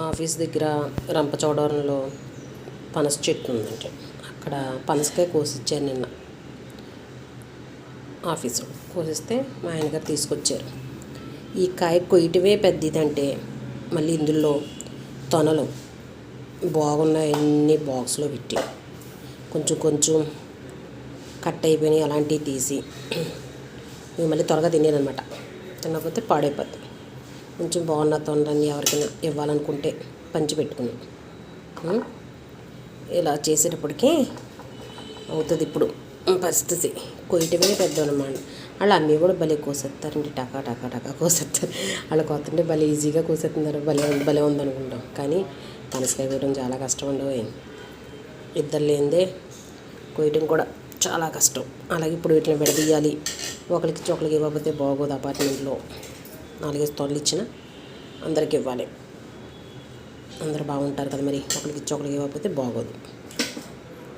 Office దగ్గర రంపచోడవరంలో పనస చెట్టు ఉందంటే అక్కడ పనసకాయ కోసిచ్చారు నిన్న. ఆఫీసు కోసిస్తే మా ఆయనగారు తీసుకొచ్చారు. ఈ కాయ కొయ్యటమే పెద్దదంటే మళ్ళీ ఇందులో తొనలు బాగున్నాయన్నీ బాక్స్లో పెట్టి కొంచెం కొంచెం కట్ అయిపోయినాయి అలాంటివి తీసి ఇవి మళ్ళీ త్వరగా తినేదనమాట. తినకపోతే పాడైపోద్ది. కొంచెం బాగున్న తొందరని ఎవరికైనా ఇవ్వాలనుకుంటే పంచి పెట్టుకుని ఇలా చేసేటప్పటికి అవుతుంది. ఇప్పుడు పరిస్థితి కొయ్యటమే పెద్ద అనమాట. వాళ్ళు అన్నీ కూడా భలే కోసేస్తారండి, టకా టకా టకా కోసేస్తారు. వాళ్ళు కొత్తంటే భలే ఈజీగా కోసేస్తున్నారు, భలే ఉందనుకుంటాం. కానీ పనసకాయ కోయడం చాలా కష్టం ఉండవు. ఇద్దరు లేనిదే కోయటం కూడా చాలా కష్టం. అలాగే ఇప్పుడు వీటిని విడదీయాలి. ఒకరికి ఇవ్వకపోతే బాగోదు. అపార్ట్మెంట్లో 4 తొనలు ఇచ్చినా అందరికి ఇవ్వాలి. అందరూ బాగుంటారు కదా, మరి ఒకరికి ఇవ్వకపోతే బాగోదు.